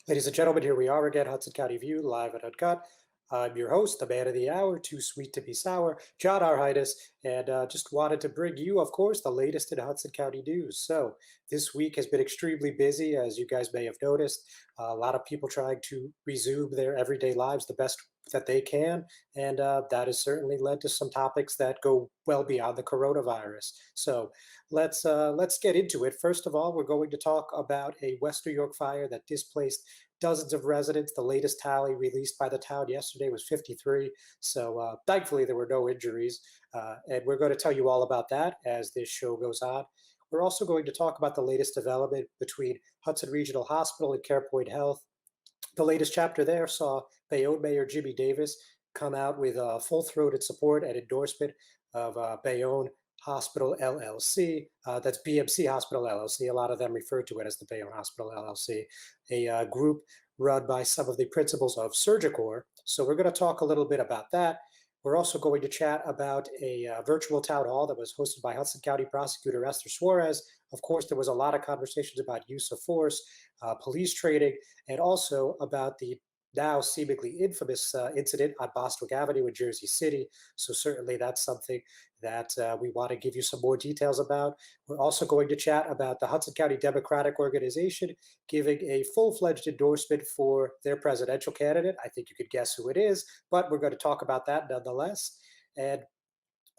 Ladies and gentlemen, here we are again, Hudson County View, live at Uncut. I'm your host, the man of the hour, too sweet to be sour, John Arhitis, and just wanted to bring you, of course, the latest in Hudson County news. So this week has been extremely busy, as you guys may have noticed. A lot of people trying to resume their everyday lives the best that they can, and that has certainly led to some topics that go well beyond the coronavirus. So let's get into it. First of all, we're going to talk about a West New York fire that displaced dozens of residents. The latest tally released by the town yesterday was 53. So thankfully, there were no injuries. And we're going to tell you all about that as this show goes on. We're also going to talk about the latest development between Hudson Regional Hospital and CarePoint Health. The latest chapter there saw Bayonne Mayor Jimmy Davis come out with full-throated support and endorsement of Bayonne Hospital LLC. That's BMC Hospital LLC. A lot of them refer to it as the Bayonne Hospital LLC, a group run by some of the principals of Surgicorps. So we're going to talk a little bit about that. We're also going to chat about a virtual town hall that was hosted by Hudson County Prosecutor Esther Suarez. Of course, there was a lot of conversations about use of force, police training, and also about the now seemingly infamous incident on Bostwick Avenue in Jersey City. So certainly that's something that we want to give you some more details about. We're also going to chat about the Hudson County Democratic Organization giving a full-fledged endorsement for their presidential candidate. I think you could guess who it is, but we're going to talk about that nonetheless. And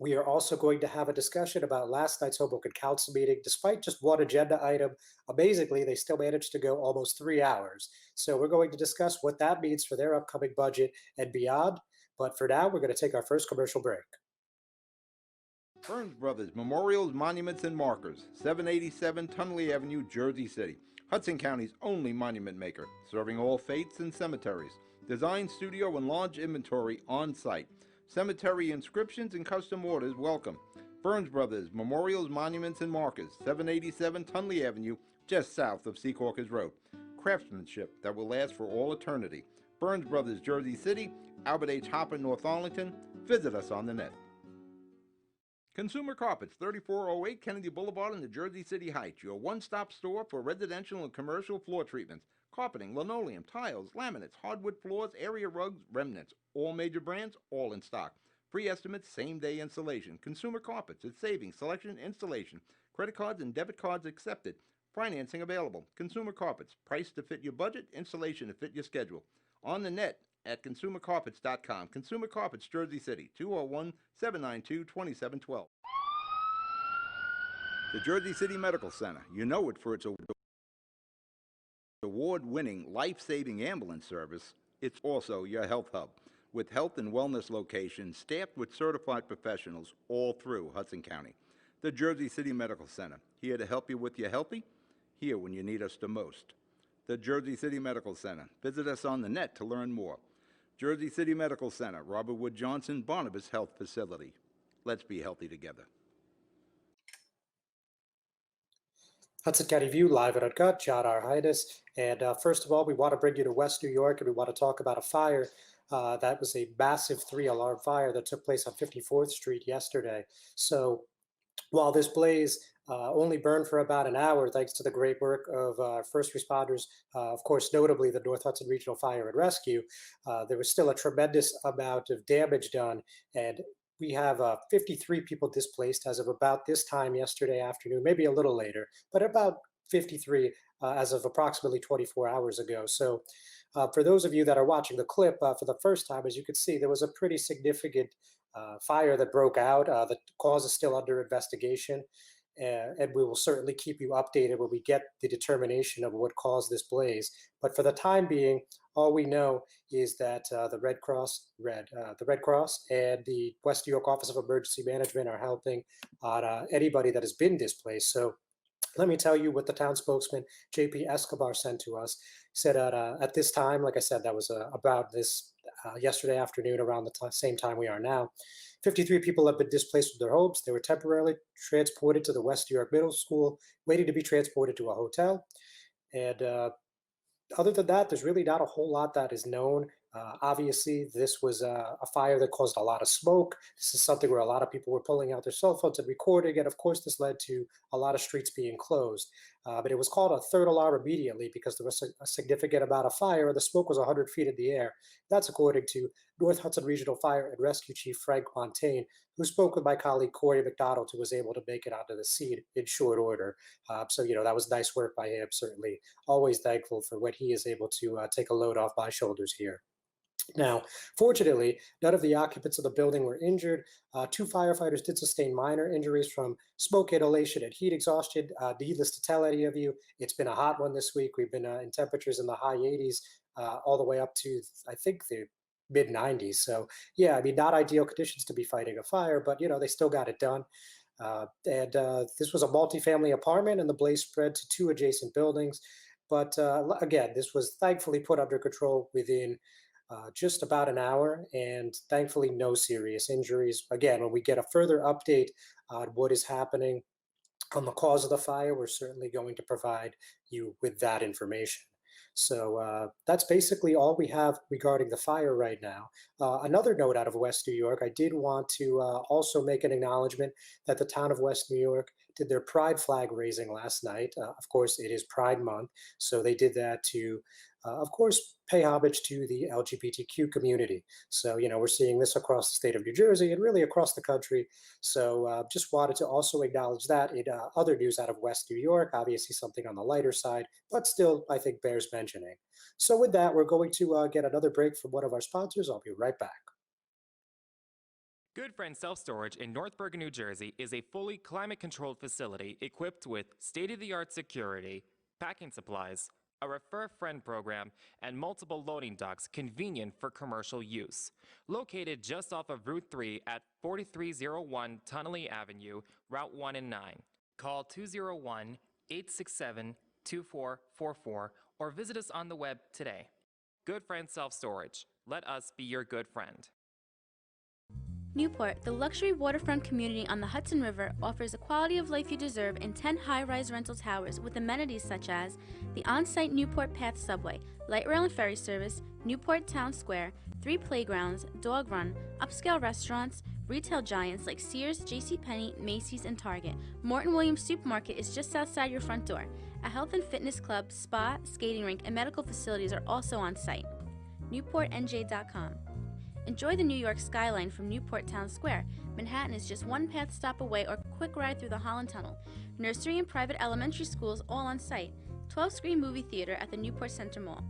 we are also going to have a discussion about last night's Hoboken Council meeting. Despite just one agenda item, amazingly, they still managed to go almost 3 hours. So we're going to discuss what that means for their upcoming budget and beyond. But for now, we're going to take our first commercial break. Burns Brothers Memorials, Monuments, and Markers, 787 Tunley Avenue, Jersey City. Hudson County's only monument maker, serving all faiths and cemeteries. Design, studio, and large inventory on site. Cemetery inscriptions and custom orders welcome. Burns Brothers Memorials, Monuments, and Markers, 787 Tunley Avenue, just south of Secaucus Road. Craftsmanship that will last for all eternity. Burns Brothers, Jersey City, Albert H. Hopper, North Arlington. Visit us on the net. Consumer Carpets, 3408 Kennedy Boulevard in the Jersey City Heights, your one-stop store for residential and commercial floor treatments. Carpeting, linoleum, tiles, laminates, hardwood floors, area rugs, remnants. All major brands, all in stock. Free estimates, same-day installation. Consumer Carpets, it's savings, selection, installation. Credit cards and debit cards accepted. Financing available. Consumer Carpets, price to fit your budget, installation to fit your schedule. On the net at consumercarpets.com. Consumer Carpets, Jersey City, 201-792-2712. The Jersey City Medical Center, you know it for its award-winning, life-saving ambulance service. It's also your health hub, with health and wellness locations staffed with certified professionals all through Hudson County. The Jersey City Medical Center, here to help you with your healthy, here when you need us the most. The Jersey City Medical Center. Visit us on the net to learn more. Jersey City Medical Center, Robert Wood Johnson, Barnabas Health Facility. Let's be healthy together. Hudson County View, live at Uncut, John Arhitis. And first of all, we want to bring you to West New York, and we want to talk about a fire. That was a massive 3-alarm fire that took place on 54th Street yesterday. So while this blaze only burned for about an hour, thanks to the great work of first responders, of course, notably the North Hudson Regional Fire and Rescue, there was still a tremendous amount of damage done. And we have 53 people displaced as of about this time yesterday afternoon, maybe a little later, but about 53 as of approximately 24 hours ago. So for those of you that are watching the clip for the first time, as you can see, there was a pretty significant fire that broke out. The cause is still under investigation, and we will certainly keep you updated when we get the determination of what caused this blaze. But for the time being, all we know is that the Red Cross and the West New York Office of Emergency Management are helping on anybody that has been displaced. So let me tell you what the town spokesman, JP Escobar, sent to us. He said at this time, like I said, that was about this yesterday afternoon around the same time we are now. 53 people have been displaced from their homes. They were temporarily transported to the West New York Middle School, waiting to be transported to a hotel. And other than that, there's really not a whole lot that is known. Obviously, this was a fire that caused a lot of smoke. This is something where a lot of people were pulling out their cell phones and recording. And of course, this led to a lot of streets being closed. but it was called a third alarm immediately because there was a significant amount of fire and the smoke was 100 feet in the air. That's according to North Hudson Regional Fire and Rescue Chief Frank Montagne, who spoke with my colleague Corey McDonald, who was able to make it onto the scene in short order. So, that was nice work by him, certainly. Always thankful for when he is able to take a load off my shoulders here. Now, fortunately, none of the occupants of the building were injured. Two firefighters did sustain minor injuries from smoke inhalation and heat exhaustion. Needless to tell any of you, it's been a hot one this week. We've been in temperatures in the high 80s all the way up to, I think, the mid 90s. So, yeah, I mean, not ideal conditions to be fighting a fire, but, they still got it done. And this was a multifamily apartment, and the blaze spread to two adjacent buildings. But again, this was thankfully put under control within just about an hour, and thankfully no serious injuries. Again, when we get a further update on what is happening on the cause of the fire, we're certainly going to provide you with that information. So that's basically all we have regarding the fire right now. Another note out of West New York, I did want to also make an acknowledgement that the town of West New York did their pride flag raising last night. Of course, it is Pride Month, so they did that to, of course, pay homage to the LGBTQ community. So, we're seeing this across the state of New Jersey and really across the country. So just wanted to also acknowledge that in other news out of West New York, obviously something on the lighter side, but still, I think, bears mentioning. So with that, we're going to get another break from one of our sponsors. I'll be right back. Good Friend Self Storage in North Bergen, New Jersey is a fully climate-controlled facility equipped with state-of-the-art security, packing supplies, a Refer a Friend program, and multiple loading docks convenient for commercial use. Located just off of Route 3 at 4301 Tunnelly Avenue, Route 1 and 9. Call 201-867-2444 or visit us on the web today. Good Friend Self Storage. Let us be your good friend. Newport, the luxury waterfront community on the Hudson River, offers the quality of life you deserve in 10 high-rise rental towers with amenities such as the on-site Newport Path subway, light rail and ferry service, Newport Town Square, 3 playgrounds, dog run, upscale restaurants, retail giants like Sears, JCPenney, Macy's, and Target. Morton Williams Supermarket is just outside your front door. A health and fitness club, spa, skating rink, and medical facilities are also on site. NewportNJ.com. Enjoy the New York skyline from Newport Town Square. Manhattan is just one path stop away or quick ride through the Holland Tunnel. Nursery and private elementary schools all on site. 12-screen movie theater at the Newport Center Mall.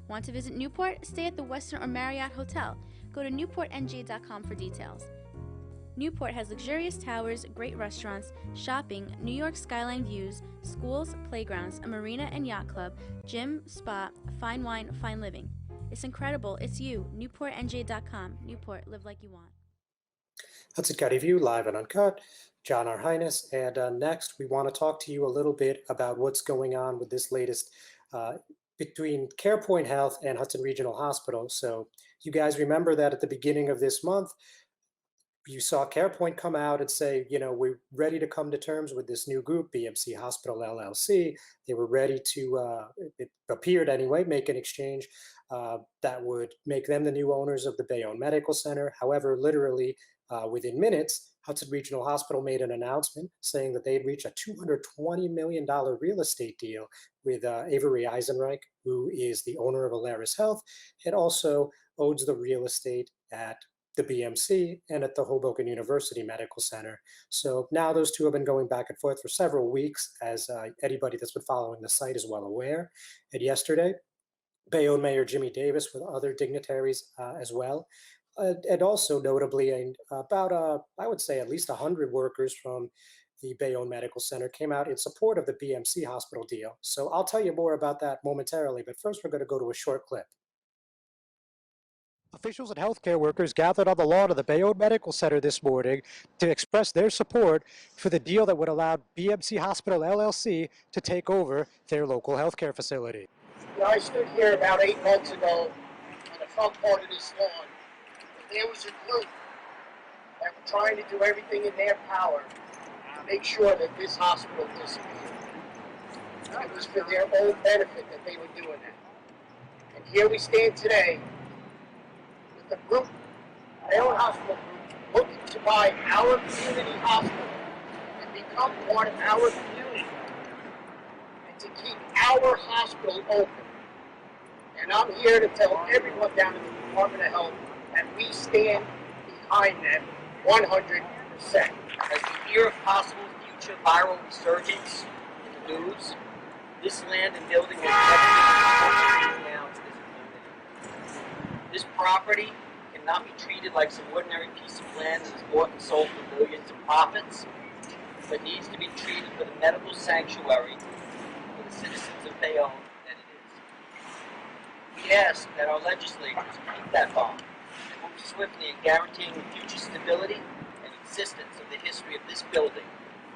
Want to visit Newport? Stay at the Westin or Marriott Hotel. Go to NewportNJ.com for details. Newport has luxurious towers, great restaurants, shopping, New York skyline views, schools, playgrounds, a marina and yacht club, gym, spa, fine wine, fine living. It's incredible. It's you. NewportNJ.com. Newport, live like you want. Hudson County View, live and uncut. John R. Highness. And next, we want to talk to you a little bit about what's going on with this latest between CarePoint Health and Hudson Regional Hospital. So you guys remember that at the beginning of this month, you saw CarePoint come out and say, we're ready to come to terms with this new group, BMC Hospital LLC. They were ready to, it appeared anyway, make an exchange that would make them the new owners of the Bayonne Medical Center. However, literally within minutes, Hudson Regional Hospital made an announcement saying that they'd reached a $220 million real estate deal with Avery Eisenreich, who is the owner of Alaris Health and also owns the real estate at the BMC and at the Hoboken University Medical Center. So now those two have been going back and forth for several weeks, as anybody that's been following the site is well aware. And yesterday, Bayonne Mayor Jimmy Davis with other dignitaries as well. And also notably, about, I would say, at least 100 workers from the Bayonne Medical Center came out in support of the BMC hospital deal. So I'll tell you more about that momentarily, but first we're going to go to a short clip. Officials and healthcare workers gathered on the lawn of the Bayonne Medical Center this morning to express their support for the deal that would allow BMC Hospital LLC to take over their local healthcare facility. I stood here about 8 months ago on the front part of this lawn. There was a group that were trying to do everything in their power to make sure that this hospital disappeared. It was for their own benefit that they were doing that. And here we stand today with the group, Bayonne Hospital Group, looking to buy our community hospital and become part of our community. And keep our hospital open. And I'm here to tell everyone down in the Department of Health that we stand behind them 100%. As we hear of possible future viral resurgence in the news, this land and building has never been now to this community. This property cannot be treated like some ordinary piece of land that is bought and sold for millions in profits, but needs to be treated for the medical sanctuary for the citizens of Bayonne that it is. We ask that our legislators keep that bond and move swiftly in guaranteeing the future stability and existence of the history of this building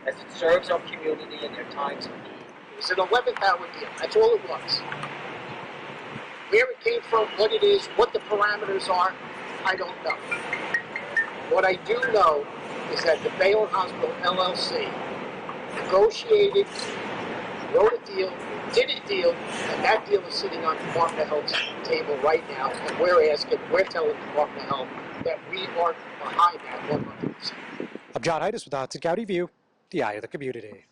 as it serves our community in their times of need. It was an 11th hour deal. That's all it was. Where it came from, what it is, what the parameters are, I don't know. What I do know is that the Bayonne Hospital LLC negotiated, wrote a deal, did a deal, and that deal is sitting on Department of Health's table right now, and we're telling Department of Health that we are behind that 100%. I'm John Hudson with the Hudson County View, the eye of the community.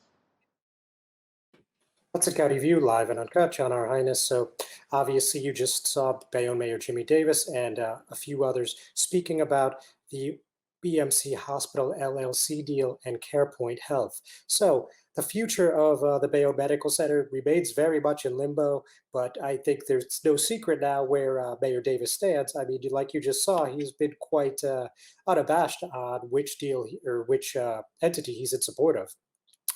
Hudson County View, live and uncut, John R. Highness. So obviously you just saw Bayonne Mayor Jimmy Davis and a few others speaking about the BMC Hospital LLC deal and CarePoint Health. So the future of the Bayonne Medical Center remains very much in limbo, but I think there's no secret now where Mayor Davis stands. I mean, like you just saw, he's been quite unabashed on which deal or which entity he's in support of.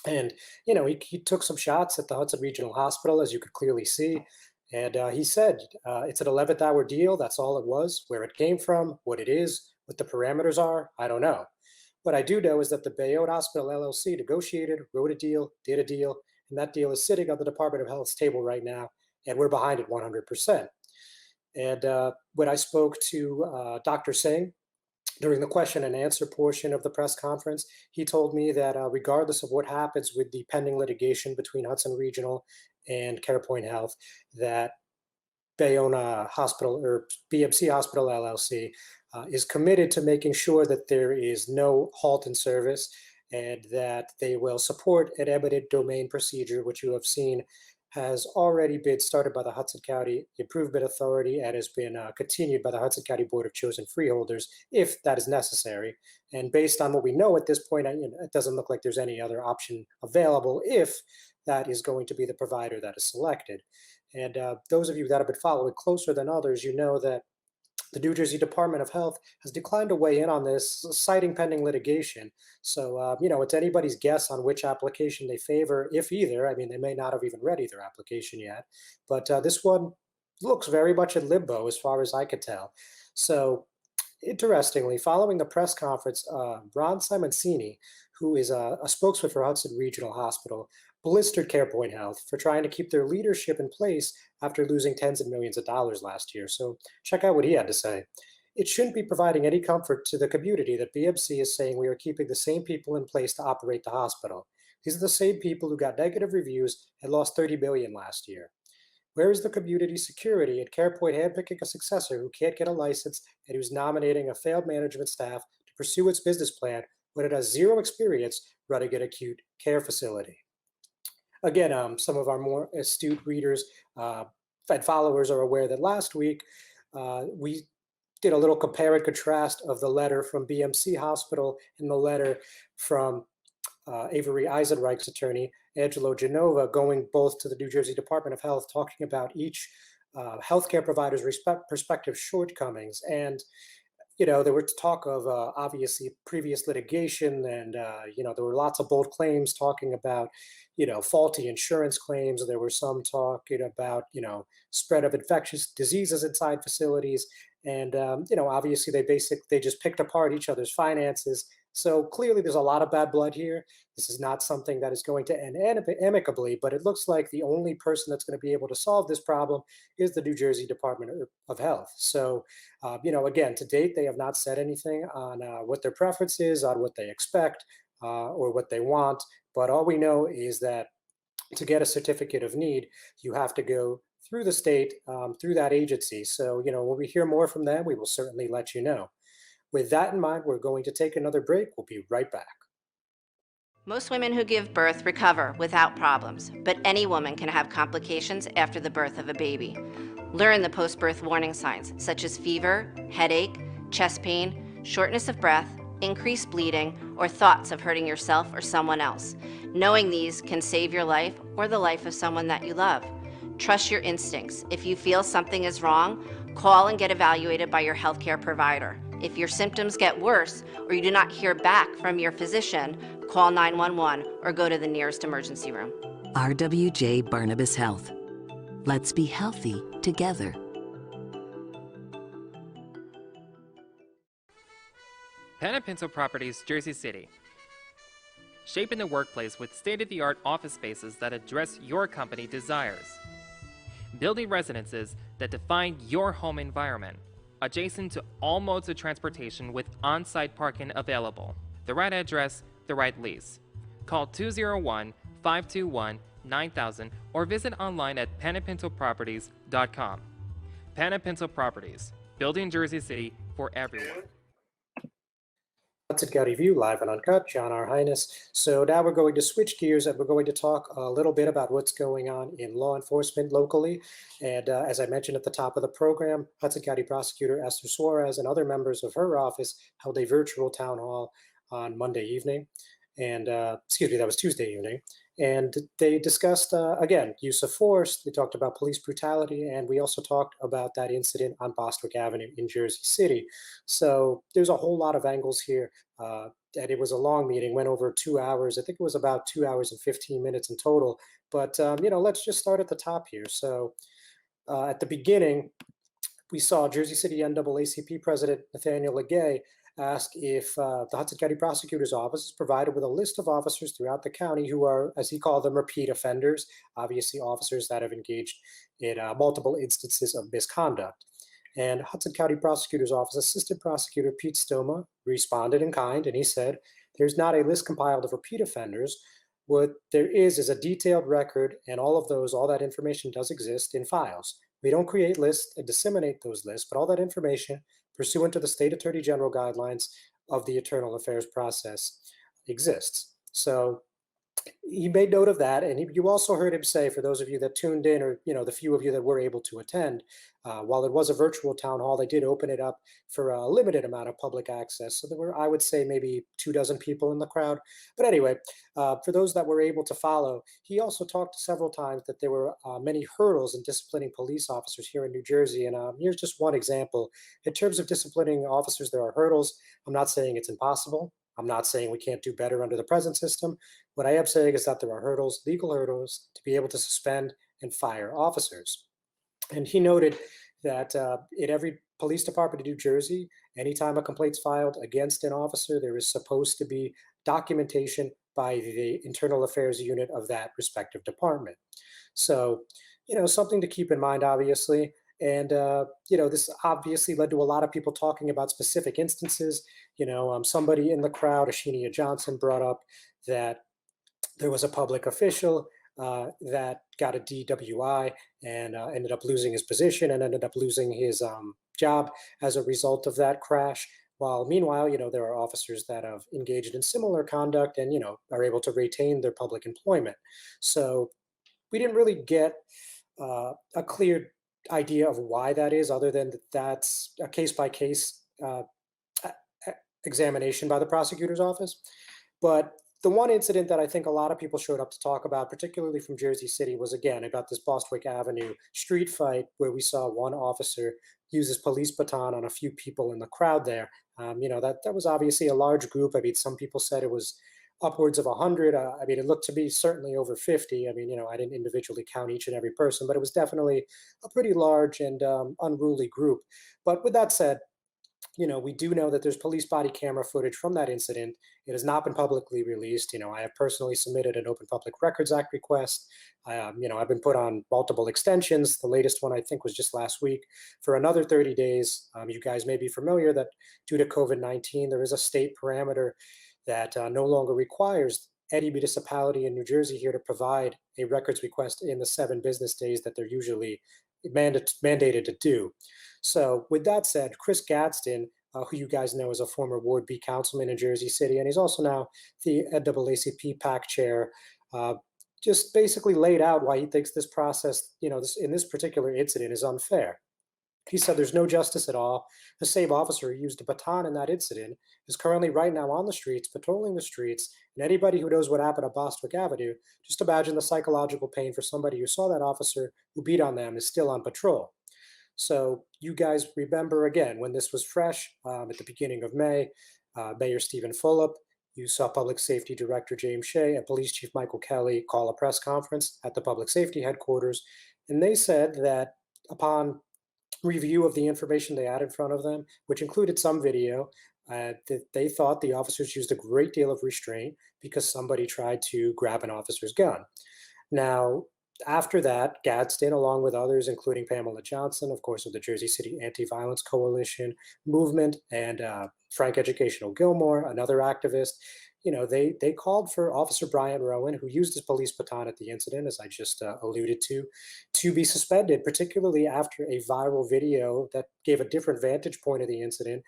And, you know, he took some shots at the Hudson Regional Hospital, as you could clearly see. And he said it's an 11th hour deal. That's all it was. Where it came from, what it is, what the parameters are, I don't know. What I do know is that the Bayonne Hospital LLC negotiated, wrote a deal, did a deal, and that deal is sitting on the Department of Health's table right now, and we're behind it 100%. And when I spoke to Dr. Singh, during the question and answer portion of the press conference, he told me that regardless of what happens with the pending litigation between Hudson Regional and CarePoint Health, that Bayonne Hospital or BMC Hospital LLC is committed to making sure that there is no halt in service and that they will support an eminent domain procedure, which you have seen has already been started by the Hudson County Improvement Authority and has been continued by the Hudson County Board of Chosen Freeholders, if that is necessary. And based on what we know at this point, it doesn't look like there's any other option available if that is going to be the provider that is selected. And those of you that have been following closer than others, you know that the New Jersey Department of Health has declined to weigh in on this, citing pending litigation. So, it's anybody's guess on which application they favor, if either. I mean, they may not have even read either application yet. But this one looks very much in limbo as far as I could tell. So, interestingly, following the press conference, Ron Simoncini, who is a spokesman for Hudson Regional Hospital, blistered CarePoint Health for trying to keep their leadership in place after losing tens of millions of dollars last year. So check out what he had to say. It shouldn't be providing any comfort to the community that BMC is saying we are keeping the same people in place to operate the hospital. These are the same people who got negative reviews and lost $30 million last year. Where is the community security at CarePoint handpicking a successor who can't get a license and who's nominating a failed management staff to pursue its business plan when it has zero experience running an acute care facility? Again, some of our more astute readers and followers are aware that last week we did a little compare and contrast of the letter from BMC Hospital and the letter from Avery Eisenreich's attorney, Angelo Genova, going both to the New Jersey Department of Health, talking about each healthcare provider's prospective shortcomings. And there were talk of obviously previous litigation, and there were lots of bold claims talking about faulty insurance claims. There were some talking about spread of infectious diseases inside facilities, and obviously they just picked apart each other's finances. So clearly there's a lot of bad blood here. This is not something that is going to end amicably, but it looks like the only person that's going to be able to solve this problem is the New Jersey Department of Health. So, again, to date, they have not said anything on what their preference is, on what they expect or what they want. But all we know is that to get a certificate of need, you have to go through the state, through that agency. So, when we hear more from them, we will certainly let you know. With that in mind, we're going to take another break. We'll be right back. Most women who give birth recover without problems, but any woman can have complications after the birth of a baby. Learn the post-birth warning signs such as fever, headache, chest pain, shortness of breath, increased bleeding, or thoughts of hurting yourself or someone else. Knowing these can save your life or the life of someone that you love. Trust your instincts. If you feel something is wrong, call and get evaluated by your healthcare provider. If your symptoms get worse or you do not hear back from your physician, call 911 or go to the nearest emergency room. RWJ Barnabas Health. Let's be healthy together. Pinto Properties, Jersey City. Shaping the workplace with state-of-the-art office spaces that address your company desires. Building residences that define your home environment. Adjacent to all modes of transportation with on-site parking available. The right address, the right lease. Call 201-521-9000 or visit online at panapintoproperties.com. Panapinto Properties, building Jersey City for everyone. Hudson County View, live and uncut, John R. Highness. So now we're going to switch gears and we're going to talk a little bit about what's going on in law enforcement locally. And as I mentioned at the top of the program, Hudson County Prosecutor Esther Suarez and other members of her office held a virtual town hall on Monday evening. And that was Tuesday evening. And they discussed, again, use of force. They talked about police brutality. And we also talked about that incident on Bostwick Avenue in Jersey City. So there's a whole lot of angles here. And it was a long meeting, went over 2 hours. I think it was about 2 hours and 15 minutes in total. But, let's just start at the top here. So at the beginning, we saw Jersey City NAACP President Nathaniel Legay ask if the Hudson County Prosecutor's Office is provided with a list of officers throughout the county who are, as he called them, repeat offenders, obviously officers that have engaged in multiple instances of misconduct. And Hudson County Prosecutor's Office Assistant Prosecutor Pete Stoma responded in kind, and he said, "There's not a list compiled of repeat offenders. What there is a detailed record, and all that information does exist in files. We don't create lists and disseminate those lists, but all that information, pursuant to the State Attorney General guidelines of the internal affairs process, exists." So he made note of that, and you also heard him say, for those of you that tuned in, or the few of you that were able to attend, while it was a virtual town hall, they did open it up for a limited amount of public access. So there were, I would say, maybe 24 people in the crowd. But anyway, for those that were able to follow, he also talked several times that there were many hurdles in disciplining police officers here in New Jersey. And here's just one example. In terms of disciplining officers, there are hurdles. I'm not saying it's impossible. I'm not saying we can't do better under the present system. What I am saying is that there are hurdles, legal hurdles, to be able to suspend and fire officers. And he noted that in every police department in New Jersey, anytime a complaint's filed against an officer, there is supposed to be documentation by the internal affairs unit of that respective department. So, something to keep in mind, obviously. And, this obviously led to a lot of people talking about specific instances. Somebody in the crowd, Ashinia Johnson, brought up that there was a public official that got a DWI and ended up losing his position and ended up losing his job as a result of that crash. While meanwhile, there are officers that have engaged in similar conduct and, are able to retain their public employment. So we didn't really get a clear idea of why that is, other than that's a case-by-case examination by the prosecutor's office. But the one incident that I think a lot of people showed up to talk about, particularly from Jersey City, was again about this Bostwick Avenue street fight where we saw one officer use his police baton on a few people in the crowd there. That was obviously a large group. I mean, some people said it was upwards of 100. It looked to be certainly over 50. I didn't individually count each and every person, but it was definitely a pretty large and unruly group. But with that said, we do know that there's police body camera footage from that incident. It has not been publicly released. I have personally submitted an Open Public Records Act request. I've been put on multiple extensions. The latest one, I think, was just last week for another 30 days. You guys may be familiar that due to COVID-19, there is a state parameter that no longer requires any municipality in New Jersey here to provide a records request in the 7 business days that they're usually mandated to do. So with that said, Chris Gadsden who you guys know is a former Ward B councilman in Jersey City, and he's also now the NAACP PAC chair. Uh, just basically laid out why he thinks this process, in this particular incident is unfair. He said there's no justice at all. The same officer who used a baton in that incident is currently right now on the streets, patrolling the streets. And anybody who knows what happened at Bostwick Avenue, just imagine the psychological pain for somebody who saw that officer who beat on them is still on patrol. So you guys remember again when this was fresh at the beginning of May, Mayor Stephen Fulop, you saw Public Safety Director James Shea and Police Chief Michael Kelly call a press conference at the Public Safety Headquarters, and they said that upon review of the information they had in front of them, which included some video, that they thought the officers used a great deal of restraint because somebody tried to grab an officer's gun. Now, after that, Gadsden, along with others, including Pamela Johnson, of course, of the Jersey City Anti-Violence Coalition movement, and Frank Educational Gilmore, another activist, they called for Officer Brian Rowan, who used his police baton at the incident, as I just alluded to be suspended, particularly after a viral video that gave a different vantage point of the incident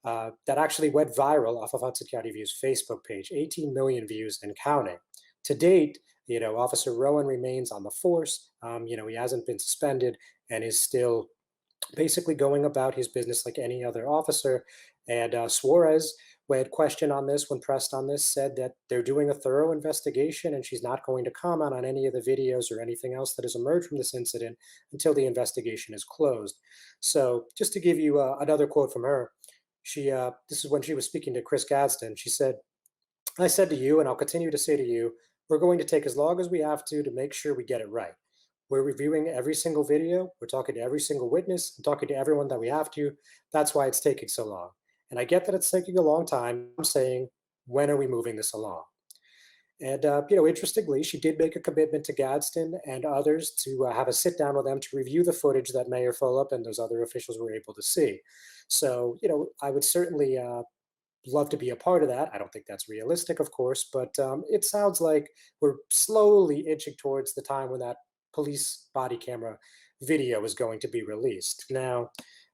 that actually went viral off of Hudson County View's Facebook page, 18 million views and counting. To date, Officer Rowan remains on the force. He hasn't been suspended and is still basically going about his business like any other officer. And Suarez, who had questioned on this when pressed on this, said that they're doing a thorough investigation and she's not going to comment on any of the videos or anything else that has emerged from this incident until the investigation is closed. So just to give you another quote from her, this is when she was speaking to Chris Gadsden. She said, "I said to you, and I'll continue to say to you, we're going to take as long as we have to make sure we get it right. We're reviewing every single video. We're talking to every single witness and talking to everyone that we have to. That's why it's taking so long. And I get that it's taking a long time. I'm saying, when are we moving this along?" And, interestingly, she did make a commitment to Gadsden and others to have a sit down with them to review the footage that Mayor Fulop and those other officials were able to see. So, I would certainly love to be a part of that. I don't think that's realistic, of course, but it sounds like we're slowly inching towards the time when that police body camera video is going to be released. Now,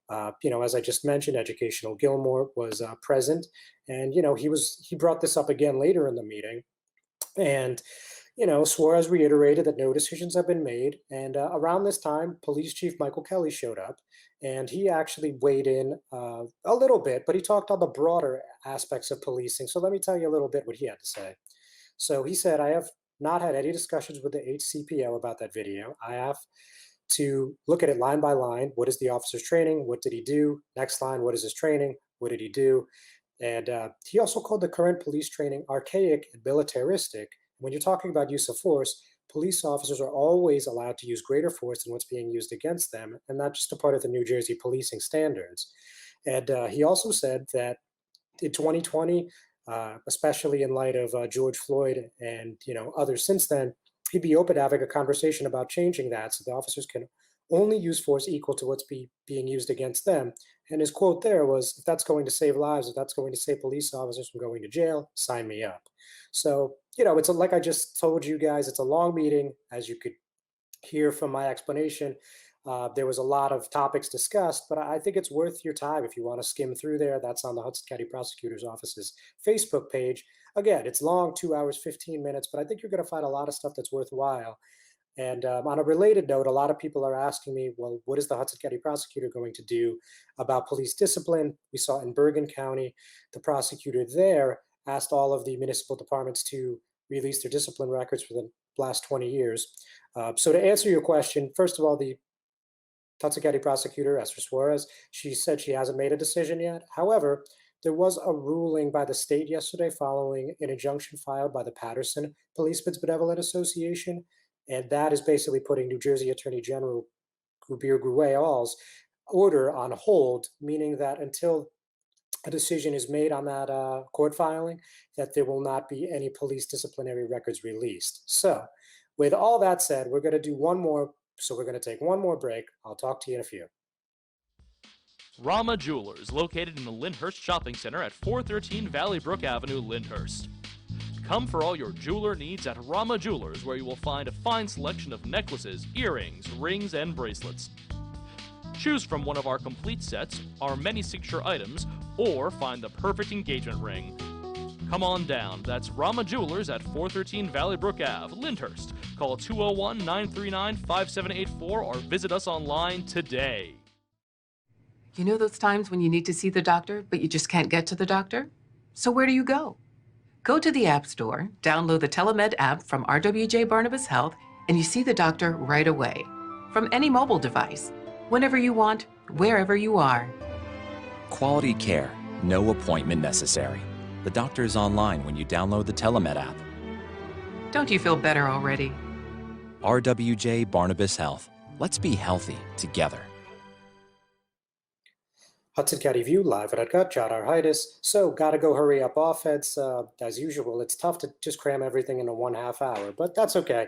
as I just mentioned, Educational Gilmore was present, and he brought this up again later in the meeting, and Suarez reiterated that no decisions have been made. And around this time, Police Chief Michael Kelly showed up, and he actually weighed in a little bit, but he talked on the broader aspects of policing. So let me tell you a little bit what he had to say. So he said, "I have not had any discussions with the HCPO about that video. I have to look at it line by line. What is the officer's training? What did he do? Next line, what is his training? What did he do?" And he also called the current police training archaic and militaristic. When you're talking about use of force, police officers are always allowed to use greater force than what's being used against them, and not just a part of the New Jersey policing standards. And he also said that in 2020, especially in light of George Floyd and others since then, he'd be open to having a conversation about changing that so the officers can only use force equal to what's being used against them. And his quote there was, "If that's going to save lives, if that's going to save police officers from going to jail, sign me up." So, it's like I just told you guys, it's a long meeting, as you could hear from my explanation. There was a lot of topics discussed, but I think it's worth your time if you want to skim through there. That's on the Hudson County Prosecutor's Office's Facebook page. Again, it's long, 2 hours, 15 minutes, but I think you're going to find a lot of stuff that's worthwhile. And on a related note, a lot of people are asking me, well, what is the Hudson County Prosecutor going to do about police discipline? We saw in Bergen County, the prosecutor there asked all of the municipal departments to release their discipline records for the last 20 years. So to answer your question, first of all, the Hudson County Prosecutor, Esther Suarez, she said she hasn't made a decision yet. However, there was a ruling by the state yesterday following an injunction filed by the Patterson Policemen's Benevolent Association. And that is basically putting New Jersey Attorney General Gubir Gruayal's order on hold, meaning that until a decision is made on that court filing, that there will not be any police disciplinary records released. So with all that said, we're going to do one more. So we're going to take one more break. I'll talk to you in a few. Rama Jewelers, located in the Lyndhurst Shopping Center at 413 Valley Brook Avenue, Lyndhurst. Come for all your jeweler needs at Rama Jewelers, where you will find a fine selection of necklaces, earrings, rings, and bracelets. Choose from one of our complete sets, our many signature items, or find the perfect engagement ring. Come on down. That's Rama Jewelers at 413 Valley Brook Ave, Lyndhurst. Call 201-939-5784 or visit us online today. You know those times when you need to see the doctor, but you just can't get to the doctor? So where do you go? Go to the App Store, download the Telemed app from RWJ Barnabas Health, and you see the doctor right away. From any mobile device, whenever you want, wherever you are. Quality care, no appointment necessary. The doctor is online when you download the Telemed app. Don't you feel better already? RWJ Barnabas Health. Let's be healthy together. Hudson County View, live at Uncut, John Arhitis. So, gotta go hurry up offense. As usual, it's tough to just cram everything into 1/2 hour, but that's okay.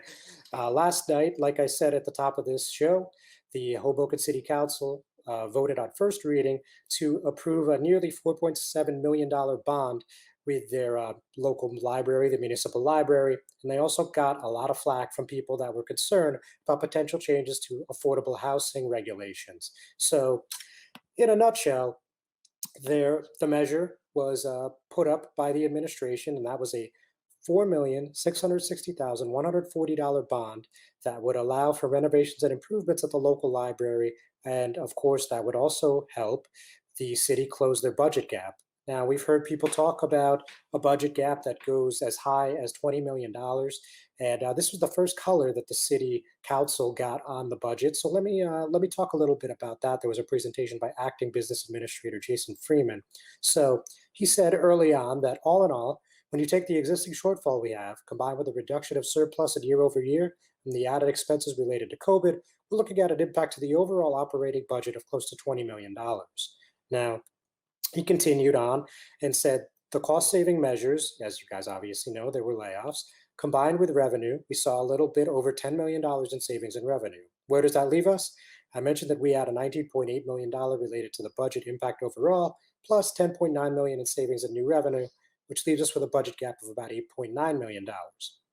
Last night, like I said at the top of this show, the Hoboken City Council voted on first reading to approve a nearly $4.7 million bond with their local library, the municipal library. And they also got a lot of flack from people that were concerned about potential changes to affordable housing regulations. So, in a nutshell, the measure was put up by the administration, and that was a $4,660,140 bond that would allow for renovations and improvements at the local library. And of course, that would also help the city close their budget gap. Now, we've heard people talk about a budget gap that goes as high as $20 million. And this was the first color that the city council got on the budget. So let me talk a little bit about that. There was a presentation by acting business administrator Jason Freeman. So he said early on that all in all, when you take the existing shortfall we have, combined with the reduction of surplus in year over year and the added expenses related to COVID, we're looking at an impact to the overall operating budget of close to $20 million. Now, he continued on and said the cost-saving measures, as you guys obviously know, there were layoffs, combined with revenue, we saw a little bit over $10 million in savings in revenue. Where does that leave us? I mentioned that we had a $19.8 million related to the budget impact overall, plus $10.9 million in savings in new revenue, which leaves us with a budget gap of about $8.9 million.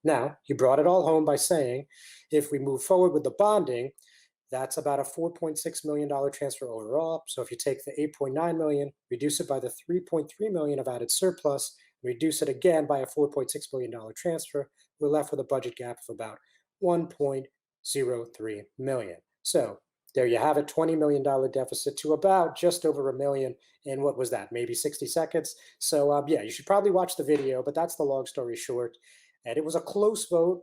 Now, he brought it all home by saying, if we move forward with the bonding, that's about a $4.6 million transfer overall. So if you take the $8.9 million, reduce it by the $3.3 million of added surplus, reduce it again by a $4.6 million transfer, we're left with a budget gap of about $1.03 million. So there you have it, $20 million deficit to about just over $1 million in what was that, maybe 60 seconds? So yeah, you should probably watch the video, but that's the long story short. And it was a close vote.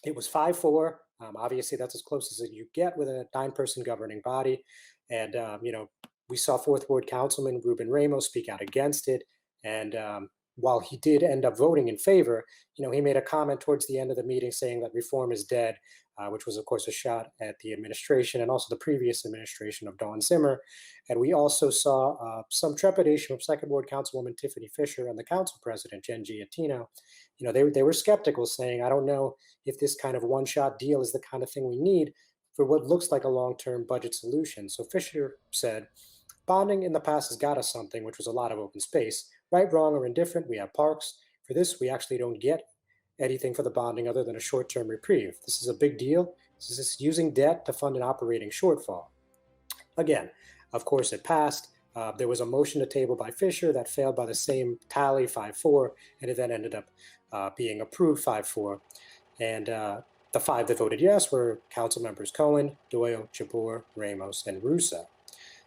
It was 5-4. Obviously, that's as close as you get with a 9-person governing body. And, we saw 4th Ward Councilman Ruben Ramos speak out against it. And while he did end up voting in favor, he made a comment towards the end of the meeting saying that reform is dead, which was, of course, a shot at the administration and also the previous administration of Dawn Zimmer. And we also saw some trepidation from 2nd Ward Councilwoman Tiffany Fisher and the council president, Jen Giattino. They were skeptical, saying, I don't know if this kind of one-shot deal is the kind of thing we need for what looks like a long-term budget solution. So Fisher said, bonding in the past has got us something, which was a lot of open space. Right, wrong, or indifferent, we have parks. For this, we actually don't get anything for the bonding other than a short-term reprieve. This is a big deal. This is using debt to fund an operating shortfall. Again, of course, it passed. There was a motion to table by Fisher that failed by the same tally, 5-4, and it then ended up being approved 5-4. And the 5 that voted yes were council members Cohen, Doyle, Jabbour, Ramos, and Russo.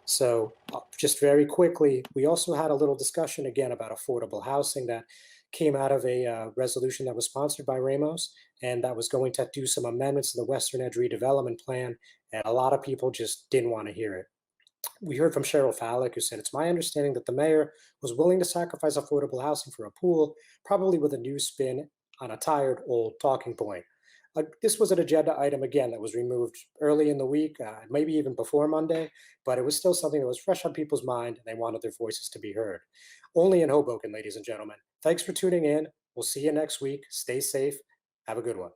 So just very quickly, we also had a little discussion again about affordable housing that came out of a resolution that was sponsored by Ramos, and that was going to do some amendments to the Western Edge redevelopment plan, and a lot of people just didn't want to hear it. We heard from Cheryl Fallick, who said, it's my understanding that the mayor was willing to sacrifice affordable housing for a pool, probably with a new spin on a tired old talking point. This was an agenda item, again, that was removed early in the week, maybe even before Monday, but it was still something that was fresh on people's mind, and they wanted their voices to be heard. Only in Hoboken, ladies and gentlemen. Thanks for tuning in. We'll see you next week. Stay safe. Have a good one.